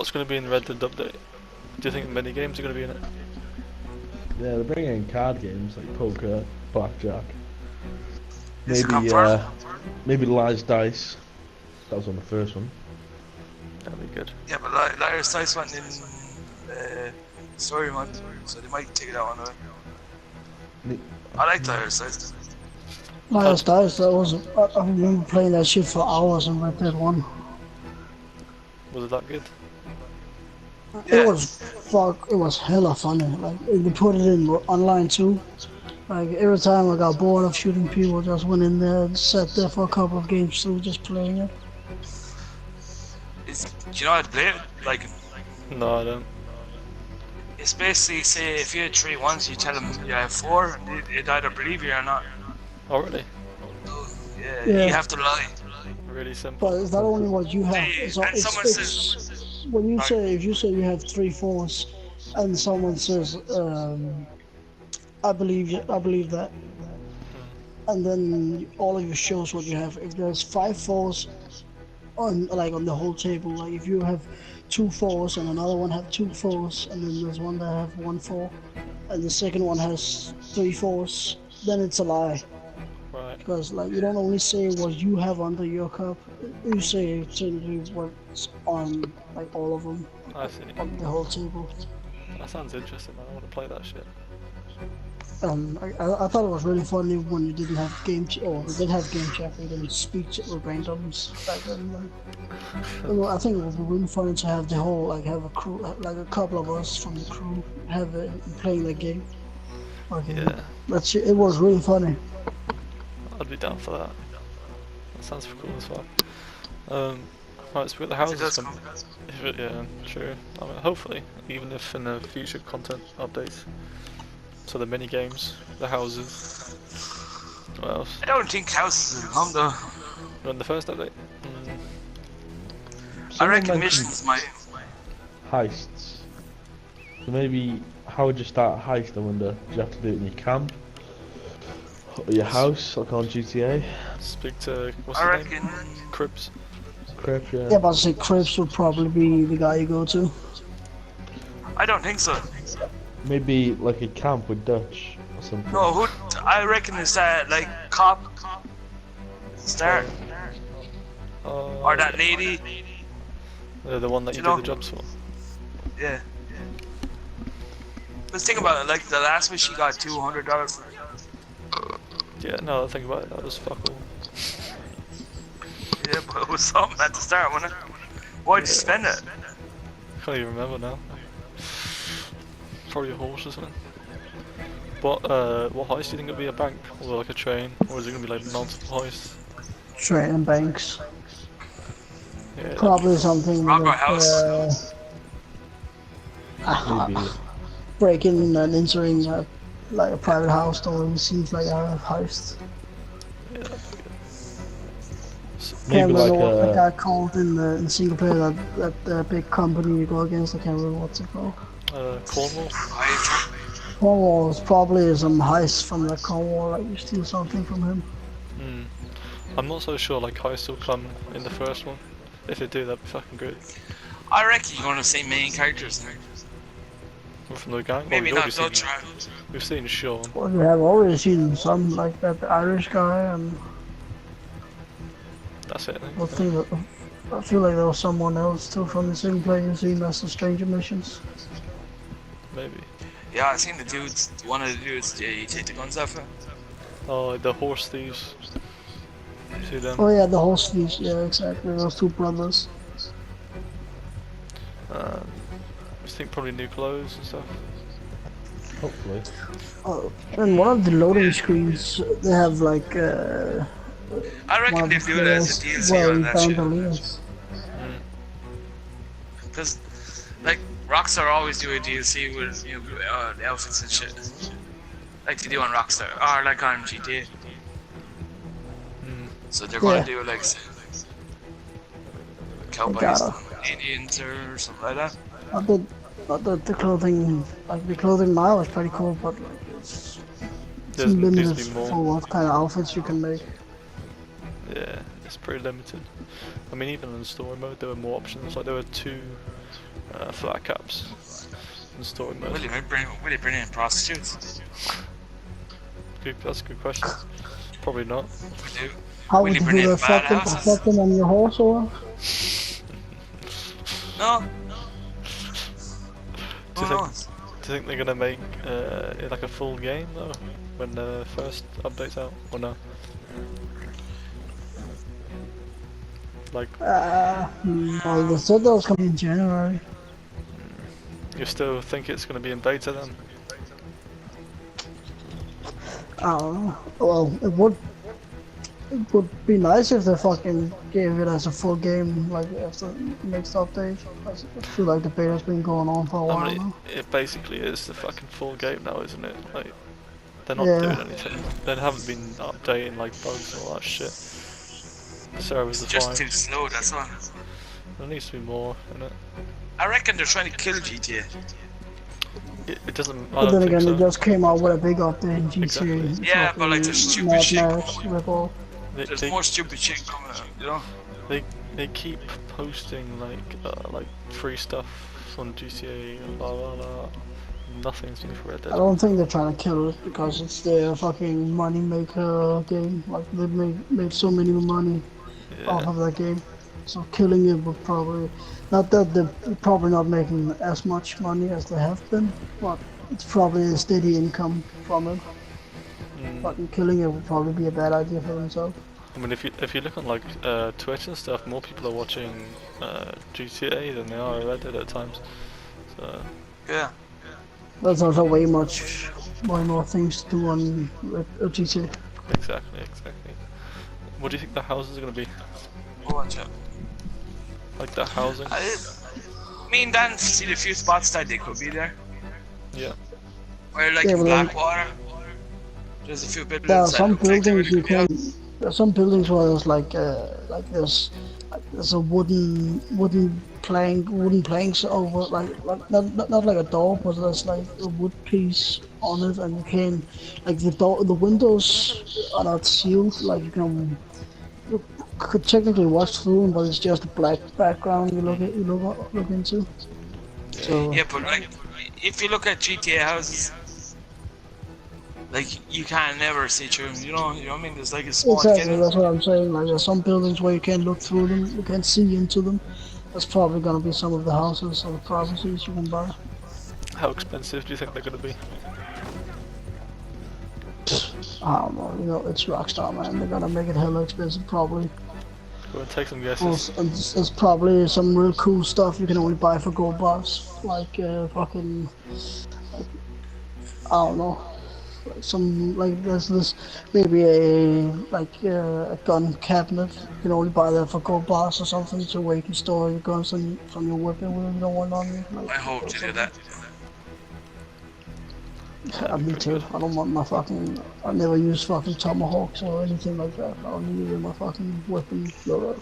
what's going to be in the Red Dead update? Do you think mini games are going to be in it? Yeah, they're bringing in card games like poker, blackjack. Maybe Liar's Dice. That was on the first one. That'd be good. Yeah, but Liar's Dice went in story mode, so they might take it out on it. I like Liar's Dice. Liar's Dice, I remember playing that shit for hours in Red Dead 1. Was it that good? Yeah. It was hella funny. Like, they put it in online too. Like, every time I got bored of shooting people, I just went in there and sat there for a couple of games too, just playing it. Do you know how to play it? Like, No, I don't. it's basically, say, if you had 3 ones, you tell them you have 4, and they'd either believe you or not. Oh, really? Yeah. You have to lie. Really simple. But it's not only what you have. And someone says, when you say, if you say you have 3 4s, and someone says, I believe that, and then all of you shows what you have. If there's 5 4s on the whole table, like if you have 2 4s and another one have 2 4s, and then there's one that have 1 4, and the second one has 3 4s, then it's a lie. Right. Because like you don't only say what you have under your cup, you say technically what's on like all of them. I see. On the whole table. That sounds interesting, man. I want to play that shit. I thought it was really funny when you didn't have game chat, or they did have game chat, they didn't speak with randoms back then. I think it would be really funny to have the whole, like, have a crew, like a couple of us from the crew playing the game. Okay. Yeah. It was really funny. I'd be down for that. That sounds cool as well. Right, so we got the houses coming. Yeah, true. I mean, hopefully, even if in the future content updates. So the mini games, the houses. What else? I don't think houses will come though. In the first update? I reckon missions might. Heists. So maybe, how would you start a heist, I wonder? Do you have to do it in your camp? Or your house, like on GTA? Speak to, what's I his reckon. name? Cribs. Crap, yeah. Yeah, but I say Cribs would probably be the guy you go to. I don't think so. Maybe like a camp with Dutch or something. No, I reckon it's that, like, cop. Start. Or that lady. The one that you do the jobs for. Yeah. Let's think about it, like the last one she got $200 for. Yeah, no, think about it, that was fuck all. Yeah, but it was something at the start, wasn't it? Why'd you spend it? I can't even remember now. Probably a horse or something. What heist do you think it'll be? A bank? Or like a train? Or is it gonna be like multiple heists? Train and banks. Yeah, Probably something Robber like, house. Maybe. Breaking and entering like a private house don't really seems like a heist. yeah, that'd be good. Maybe like what the guy a... called in single player, that big company you go against. I can't remember what's it called. Cornwall? Cornwall is probably some heist from the Cornwall, like you steal something from him. I'm not so sure like heists will come in the first one. If they do, that'd be fucking good. I reckon you're gonna say main characters. Or from the gang? Maybe Well, not Dutch. we've seen Sean. Well, we have already seen some, like that Irish guy, and That's it, I think. I feel like there was someone else too from the single player you've seen as the Stranger Missions. Maybe. Yeah, I seen the dudes. One of the dudes, yeah, you take the guns off him. Oh, the horse thieves. See them? Oh yeah, the horse thieves, yeah, exactly, those two brothers. I think probably new clothes and stuff. Hopefully. Oh, and one of the loading screens, they have like I one reckon of they the do it as a players DLC on wearing that shit. bandoliers. Because, like, Rockstar always do a DLC with, you know, the outfits and shit. Like they do on Rockstar, or like on GTA. So they're gonna do like cowboys, Indians, or something like that. I thought the clothing, like the clothing now is pretty cool, but like it's There's limited needs to be more. for what kind of outfits you can make. Yeah, it's pretty limited. I mean, even in story mode, there were more options. Like there were 2 flat caps in story mode. Will you bring in prostitutes? That's a good question. Probably not. Will you? How Will would you you bring do in that? badasses? Fuck them on your horse or? No. Do you think they're gonna make it like a full game though when the first update's out, or no? Like Well, they said that was coming in January. you still think it's gonna be in beta then? I don't know. Well, it would be nice if they fucking gave it as a full game, like after the next update. I feel like the beta's been going on for a while I mean, now. it basically is the fucking full game now, isn't it? Like they're not Yeah. doing anything. They haven't been updating like bugs and all that shit. The servers It's are just fine. too slow, that's all. There needs to be more in it. I reckon they're trying to kill GTA. It doesn't. I But don't then think again, so. it just came out with a big update in GTA. Exactly. Yeah, but like there's stupid Mad shit Max coming. ripoff. There's more stupid shit coming out, you know? They keep posting like free stuff on GTA and blah blah blah. Nothing's new for Red Dead. I don't think they're trying to kill it because it's their fucking money maker game. Like they've made so many money off Yeah. of that game. So killing it would probably, not that they're probably not making as much money as they have been, but it's probably a steady income from it. But killing it would probably be a bad idea for themselves. I mean, if you look on like Twitch and stuff, more people are watching GTA than they are Red Dead at times. So Yeah. There's also way more things to do on GTA. exactly. What do you think the houses are gonna be? Watch out. Like the housing? Me and Dan see the few spots that they could be there. Yeah. Where like Yeah, in but Blackwater, there's a few buildings There are that some look like they buildings really you could be out. can. There's some buildings where there's there's a wooden planks over like not like a door, but there's like a wood piece on it, and you can like the windows are not sealed. Like you could technically watch through them, but it's just a black background you look into. So Yeah, but like if you look at GTA houses, like you can't never see through them. You know what I mean? There's like a small exactly, kid. that's what I'm saying. Like there's some buildings where you can look through them, you can see into them. That's probably gonna be some of the houses or the properties you can buy. How expensive do you think they're gonna be? I don't know, you know, it's Rockstar, man. They're gonna make it hella expensive, probably. Go and take some guesses. And there's probably some real cool stuff you can only buy for gold bars, like fucking, I don't know, there's this maybe a gun cabinet. You can only buy that for gold bars or something, so where you can store your guns from your weapon when you don't want on you. I hope to do that. Yeah, me too. I don't want my fucking. I never use fucking Tomahawks or anything like that. I only use my fucking weapon loader.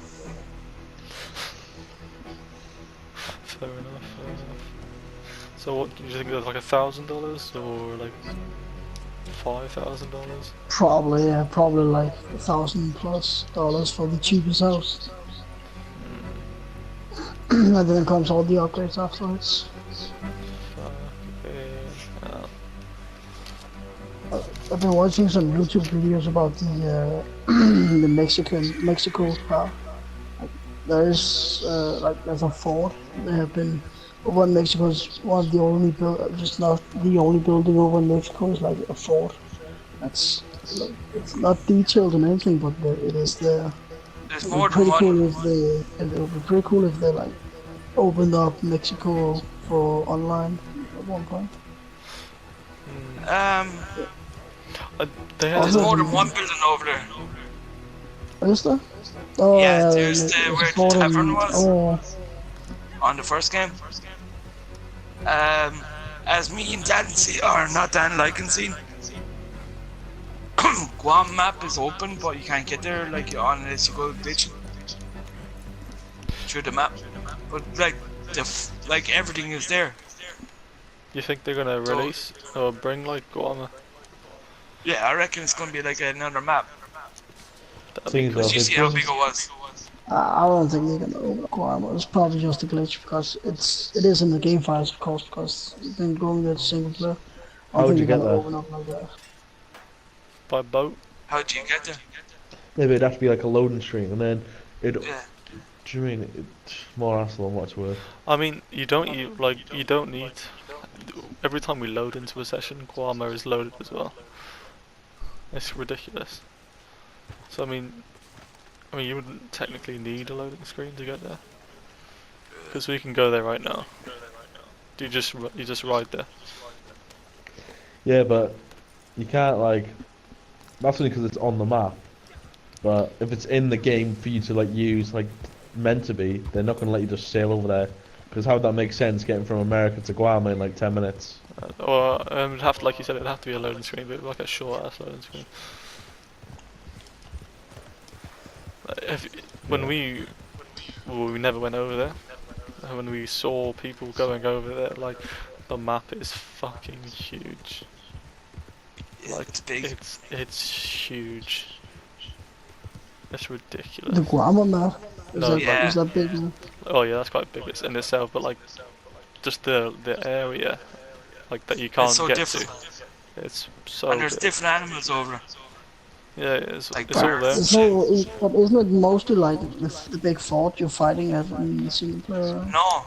Fair enough. So what do you think? That's like $1,000 or like $5,000? Probably, yeah, probably like $1,000+ for the cheapest house. And then comes all the upgrades afterwards. I've been watching some YouTube videos about the the Mexico part. Like, there's a fort. They have been over in Mexico. Is one of the only just not the only building over in Mexico is like a fort. That's like, it's not detailed or anything, but it is there. There's It more would be than pretty one. cool if it would be pretty cool if they like opened up Mexico for online at one point. They had There's more than one building over there. Is there? Oh, Yeah, there's where the fort in- tavern was. Oh, On the first game. As me and Dan see, or not Dan, Lycan seen. Guam map is open, but you can't get there like unless you go glitching through the map. But like like everything is there. You think they're gonna release or bring like Guam? Yeah, I reckon it's gonna be like another map. That'd Thing be is, cool. though, Did you if see it how doesn't, big it was? I don't think they're gonna open up Guam. It's probably just a glitch because it is in the game files, of course, because you've been going there to single player. I how don't would think you they're get gonna there? open up like that. By boat? How do you get there? Maybe it'd have to be like a loading screen, and then it. Yeah. Do you mean it's more hassle than what it's worth? I mean, you don't need. Every time we load into a session, Guamo is loaded as well. It's ridiculous. So I mean, you wouldn't technically need a loading screen to get there, because we can go there right now. You just ride there. Yeah, but you can't like. That's only because it's on the map. But if it's in the game for you to like use, like meant to be, they're not gonna let you just sail over there. Because how would that make sense getting from America to Guam in like 10 minutes? Or it'd have to, like you said, it'd have to be a loading screen, but like a short ass loading screen. When we never went over there. When we saw people going over there, like the map is fucking huge. Like It's big. it's huge. It's ridiculous. The Guam map No, is that big? Man? Oh yeah, that's quite big in itself, but like just the area, like that you can't It's so get different. to. It's so. And there's big. different animals over it. Yeah, it's Like all there. birds. But isn't it mostly like the big fort you're fighting at in the single player? No,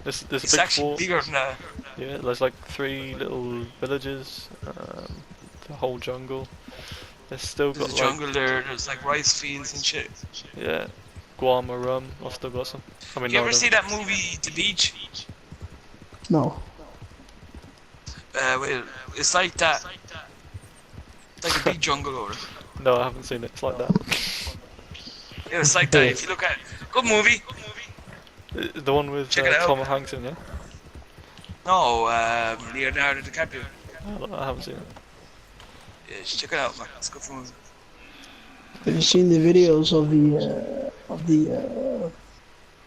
There's a it's big actually fort. bigger than that. Yeah, there's like 3 little villages, the whole jungle. There's still There's got a jungle there, there's like rice fields and shit. yeah, guama rum. I've still got some. I mean, You no, ever no. see that movie, The Beach? No. Well, it's like that. Like a big jungle over it. No, I haven't seen it. It's like that. Yeah, it's like that. If you look at it. Good movie. The one with Check it out. Tom Hanks in, yeah? No, Leonardo DiCaprio. Oh, I haven't seen it. Yeah, just check it out, man. It's a good movie. Have you seen the videos of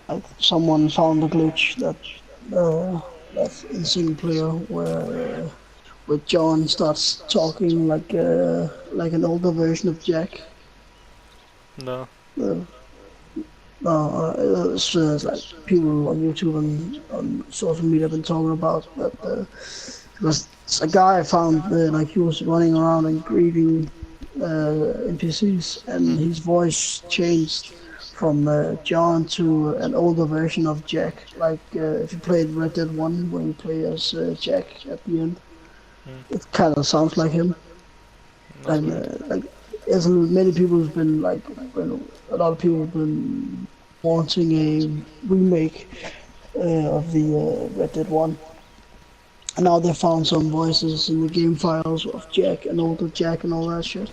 like someone found a glitch that's in single player where John starts talking like an older version of Jack. No. It's like people on YouTube and on social media have been talking about that because a guy found like he was running around and greeting NPCs and his voice changed from John to an older version of Jack. Like if you played Red Dead 1 when you play as Jack at the end, it kind of sounds like him. That's And weird. like as many people have been like, a lot of people have been wanting a remake of the Red Dead 1. And now they found some voices in the game files of Jack and older Jack and all that shit.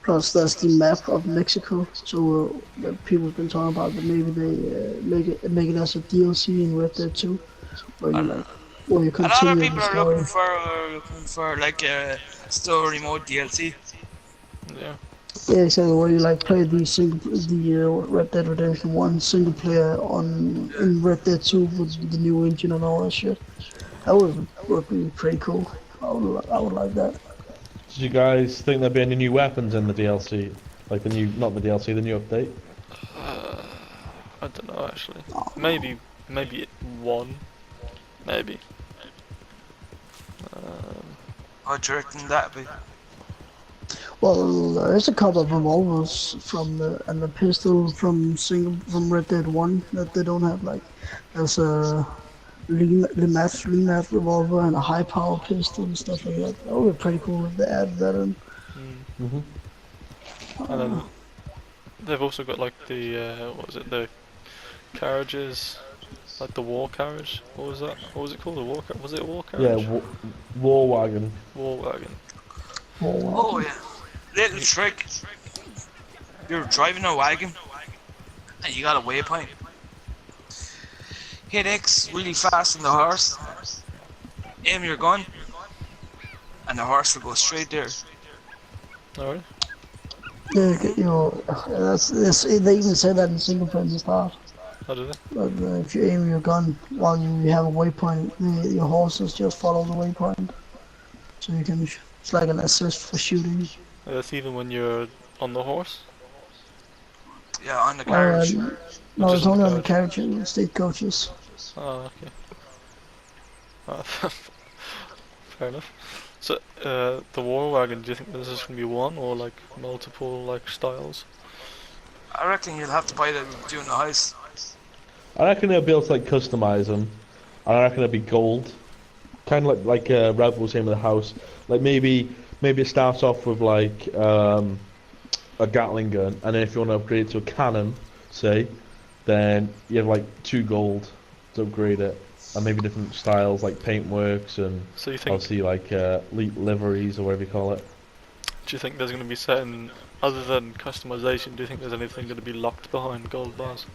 Plus that's the map of Mexico, so people have been talking about that maybe they make it as a DLC in Red Dead 2, where you A lot of continue people the are story. looking for like a story mode DLC. Yeah. Yeah, exactly. Where you like play the Red Dead Redemption 1 single player in Red Dead 2 with the new engine and all that shit. That would be pretty cool. I would like that. Did you guys think there'd be any new weapons in the DLC? Like not the DLC, the new update? I don't know actually. Maybe one. Maybe. What do you reckon that'd be? Well, there's a couple of revolvers and the pistol from Red Dead 1 that they don't have. Like there's a Limat revolver and a high power pistol and stuff like that. That would be pretty cool if they added that in. And then they've also got like the what was it, the carriages, like the war carriage. What was that? What was it called? Was it a war carriage? Yeah, War Wagon. War wagon. Oh yeah. Little trick. You're driving a wagon and you got a waypoint. Hit X really fast on the horse. Aim your gun and the horse will go straight there. Alright. Yeah, they even say that in single player at the start. How did they? But if you aim your gun while you have a waypoint, your horses just follow the waypoint. So you can, it's like an assist for shooting. That's even when you're on the horse. Yeah, on the carriage. No, Just it's on only the on the carriage. carriage and state coaches. Oh, okay. Fair enough. So, the War Wagon, do you think this is going to be one or like multiple like styles? I reckon you'll have to buy them during the heist. I reckon they'll be able to like customize them. I reckon it'll be gold, kind of like Red was saying with the house. Like maybe it starts off with like a Gatling gun, and then if you want to upgrade it to a cannon, say, then you have like 2 gold to upgrade it, and maybe different styles like paintworks and So you think? obviously like liveries or whatever you call it. Do you think there's going to be certain, other than customization, do you think there's anything going to be locked behind gold bars?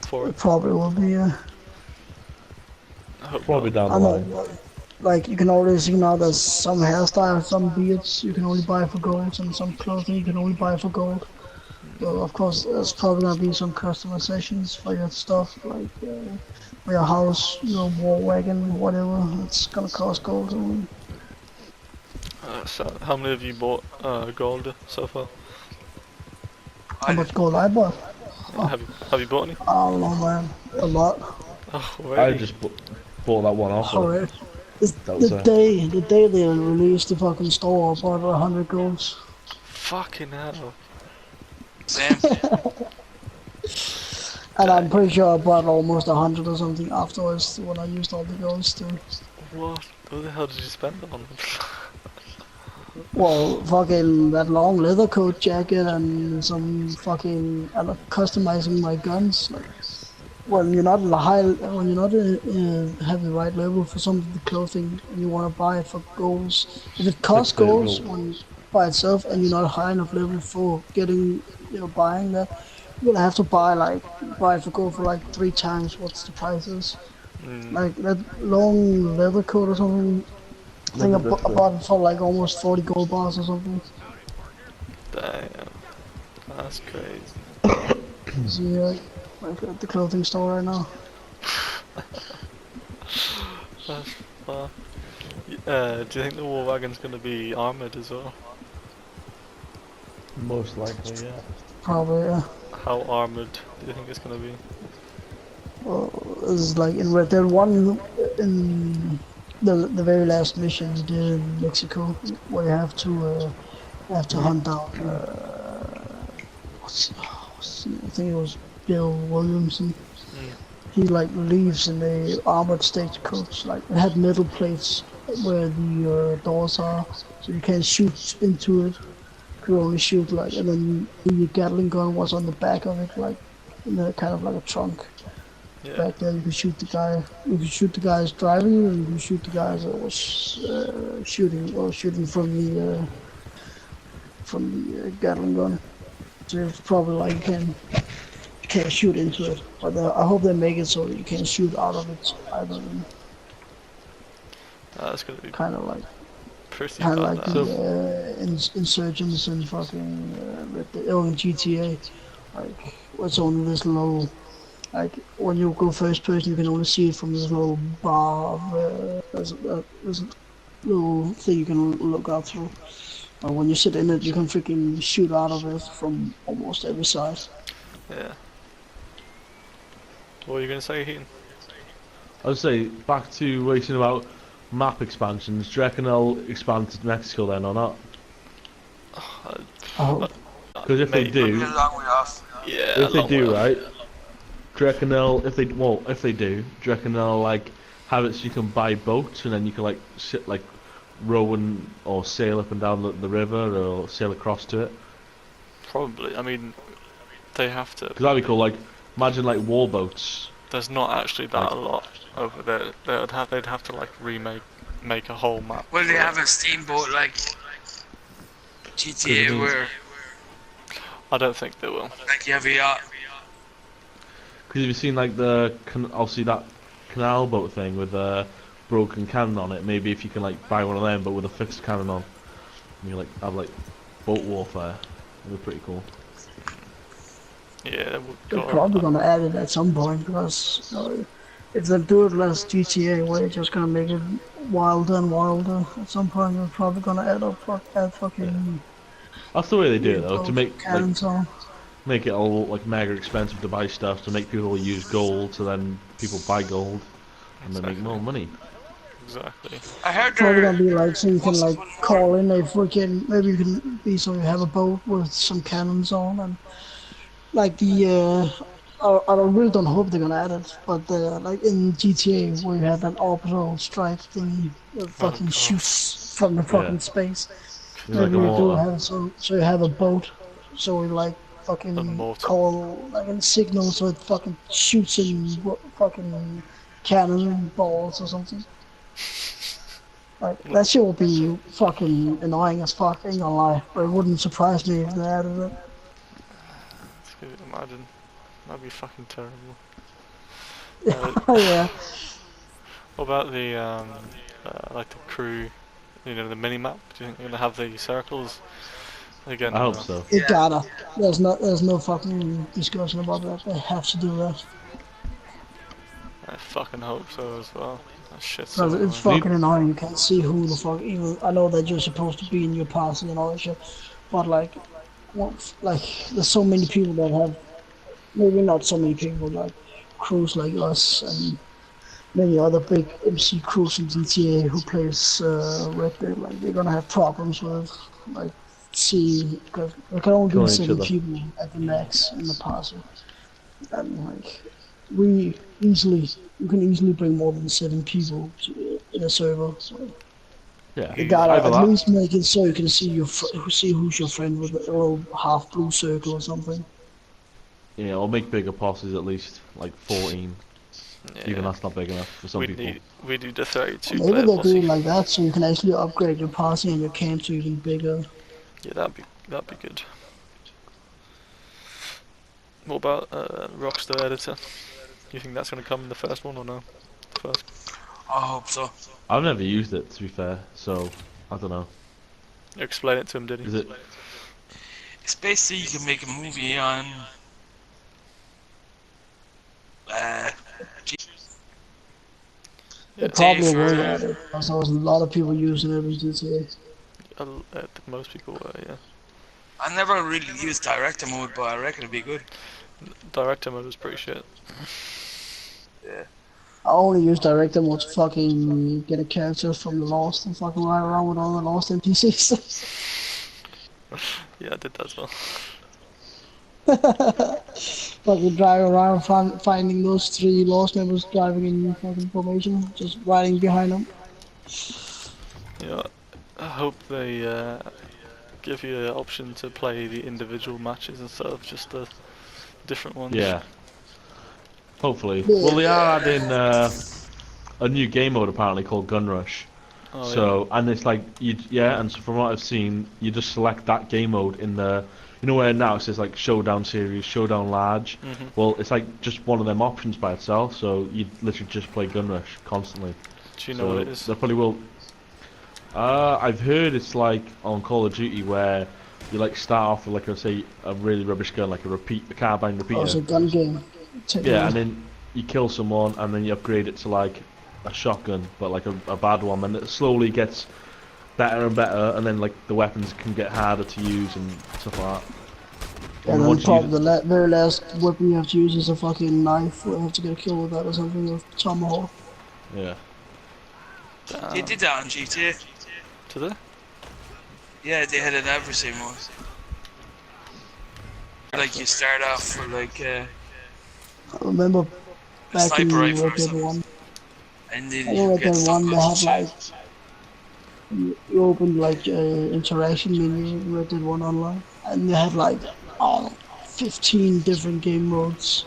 For It it? probably will be. I hope Probably not. down I the know. line. Like you can already see now there's some hairstyles, some beards you can only buy for gold, and some clothing you can only buy for gold. So of course there's probably gonna be some customizations for your stuff, like for your house, your war wagon, whatever. It's gonna cost gold. Only. So how many of you bought gold so far? How much gold I bought? Have you bought any? I don't know, man. A lot. Oh, I already? just bought that one off. Alright. That was The day they released the fucking store, I bought 100 golds. Fucking hell. Same. And I'm pretty sure I bought almost 100 or something afterwards when I used all the golds too. What? What the hell did you spend on? Well, fucking that long leather coat jacket and some fucking customizing my guns. Like, when you're not in the when you're not have the right level for some of the clothing and you want to buy it for golds, if it costs golds by itself and you're not high enough level for getting, buying that, you're gonna have to buy it for gold for like 3 times what the price is. Like that long leather coat or something. I think I bought it for like almost 40 gold bars or something. Damn. That's crazy. See, like at the clothing store right now. That's far. Do you think the War Wagon's going to be armoured as well? Most likely, yeah. Probably, yeah. How armoured do you think it's going to be? Well, it's like in Red Dead 1, in the very last mission you did in Mexico, where you have to hunt down, I think it was Bill Williamson. He like leaves in a armored stagecoach, like it had metal plates where the doors are, so you can't shoot into it. You could only shoot like, and then the Gatling gun was on the back of it, like in a kind of like a trunk. Yeah. Back there, you could shoot the guy. You could shoot the guys driving, and you could shoot the guys that was shooting from the Gatling gun. So it's probably like you can't shoot into it. But I hope they make it so that you can shoot out of it either. That's going to be Kind of like pretty the badass. insurgents in fucking in GTA. Like what's on this low. Like when you go first person, you can only see it from this little bar. There's a little thing you can look out through. When you sit in it, you can freaking shoot out of it from almost every side. Yeah. What were you going to say, Heaton? I would say back to waiting about map expansions. Do you reckon they'll expand to Mexico then or not? Because if they It'll be do, a long way off. Yeah. if they do, right? Do you reckon they'll if they do, do you reckon they'll like have it so you can buy boats and then you can like sit like row or sail up and down the river or sail across to it? Probably. I mean, they have to. Because that'd be cool. Like imagine like war boats. There's not actually that a lot over there. They'd have to like make a whole map. Will they have a steamboat like GTA where I don't think they will. like you have a yacht? Because you've seen like obviously that canal boat thing with a broken cannon on it. Maybe if you can like buy one of them but with a fixed cannon on, and you like have like boat warfare. That'd be pretty cool. Yeah, they would They're go probably gonna add it at some point because if they do it less GTA, they're just gonna make it wilder and wilder. At some point, they're probably gonna add fucking. That's the way they do it though, to make like, cannons on. make it all like mega expensive to buy stuff to make people use gold, so then people buy gold and they make more money. Exactly. I heard Probably there. gonna be like so you can What's like one more? call in a freaking maybe you can be so you have a boat with some cannons on and like the I really don't hope they're gonna add it, but like in GTA where you have that orbital strike thing that Oh fucking god. shoots from the Yeah. fucking space. It's like Maybe a you do mortar. have so you have a boat, so you like A fucking mortar. call like a signal so it fucking shoots in fucking cannon balls or something. Like that shit would be fucking annoying as fuck, ain't gonna lie. But it wouldn't surprise me if they added it. Imagine. That'd be fucking terrible. Yeah. What about the like the crew? You know, the mini map. Do you think they're gonna have the circles again? I hope so. It gotta. There's no fucking discussion about that. They have to do that. I fucking hope so as well. That shit's so Because it's annoying. fucking annoying. You can't see who the fuck. Even I know that you're supposed to be in your party and all that shit, but like, like there's so many people that have. Maybe not so many people like crews like us and many other big MC crews in GTA who plays Red Dead. Like they're gonna have problems with like see because there can only be Killing each 7 other. people at the max in the party, and like we easily you can easily bring more than 7 people in a server. So Yeah. you gotta Either at that. least make it so you can see see who's your friend with a little half blue circle or something. Yeah, or make bigger posses at least, like 14. Yeah. Even that's not big enough for some people. We do the 32 Maybe player they do posse. it like that so you can actually upgrade your party and your camp to even bigger. Yeah, that'd be good. What about Rockstar Editor? You think that's gonna come in the first one or no? First. I hope so. I've never used it, to be fair, so I don't know. Explain it to him, did he? Is it? It's basically you can make a movie on. Yeah. It probably Safer. will add it because there was a lot of people using it in GTA. Most people were, yeah. I never really used director mode, but I reckon it'd be good. Director mode was pretty shit. Yeah. I only use director mode to fucking get a character from the Lost and fucking ride around with all the Lost NPCs. Yeah, I did that as well. Fucking drive around finding those 3 Lost members driving in fucking formation, just riding behind them. Yeah, I hope they give you the option to play the individual matches instead of just the different ones. Yeah. Hopefully. Yeah. Well, they are adding a new game mode apparently called Gun Rush. Oh, So, and it's like, and so from what I've seen, you just select that game mode in the, you know where now it says like Showdown Series, Showdown Large? yeah. Well, it's like just one of them options by itself, so you literally just play Gun Rush constantly. Do you know So what it is? they probably will. I've heard it's like on Call of Duty where you like start off with like a really rubbish gun, like a carbine repeater. Oh, it's a gun game. Yeah, and then you kill someone, and then you upgrade it to like a shotgun, but like a bad one, and it slowly gets better and better, and then like the weapons can get harder to use and stuff like that. And then once you probably use the very last weapon you have to use is a fucking knife. Where you have to get a kill with that or something with Tomahawk. yeah, They did that on GTA. To the? Yeah, they had an adversary mode. Like you start off with like I remember a back in sniper Red rifle or Dead something, 1. and then I you know Red get Dead 1 they stuck have like you open like interaction menu in Red Dead 1 online, and they have like 15 different game modes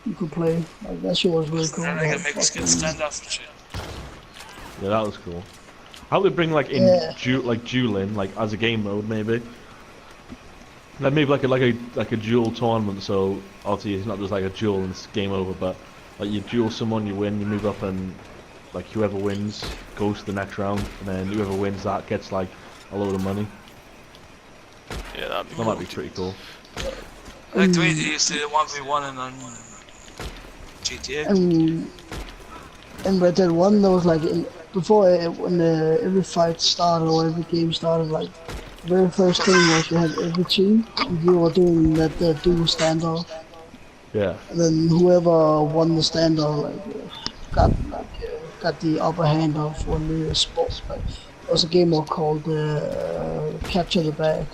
you could play. Like that shit was really cool. like They a had Mexican fucking- standoff and shit. yeah, that was cool. How they bring like in Yeah. dueling like as a game mode maybe? Like maybe like a duel tournament. So obviously it's not just like a duel and it's game over, but like you duel someone, you win, you move up, and like whoever wins goes to the next round, and then whoever wins that gets like a load of money. Yeah, that'd be That cool. might be pretty cool. Like the way they used to 1v1 and on GTA. And in Red Dead 1 there was like before when every fight started or every game started, like very first thing was you had every team, and you were doing that dual standoff, Yeah. and then whoever won the standoff got the upper hand of one the sport. Like, there was a game mode called Capture the Bag.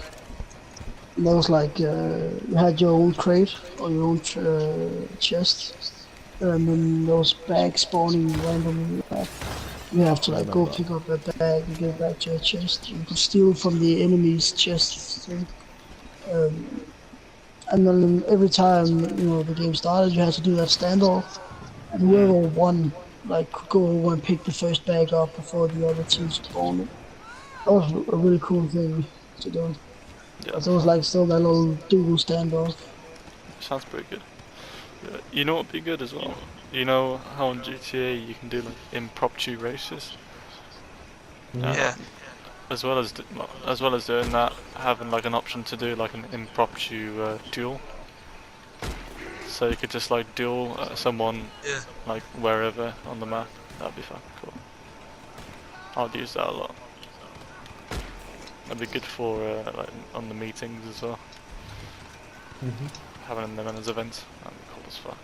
And that was like you had your own crate or your own chest, and then those bags spawning randomly. You have to I like go remember. pick up that bag and get it back to your chest. You could steal from the enemy's chests too. Um, and then every time the game started, you had to do that standoff, and whoever won like could go over and pick the first bag up before the other team spawned it. That was a really cool thing to do. Yeah, But it was like still that little dual standoff. sounds pretty good. Yeah. You know what would be good as well? You know how on GTA you can do like impromptu races? Yeah. As well as doing that, having like an option to do like an impromptu duel. So you could just like duel someone Yeah. like wherever on the map. That'd be fun. Cool. I'd use that a lot. That'd be good for like on the meetings as well. Mhm. Having them as events. That'd be cool as fuck.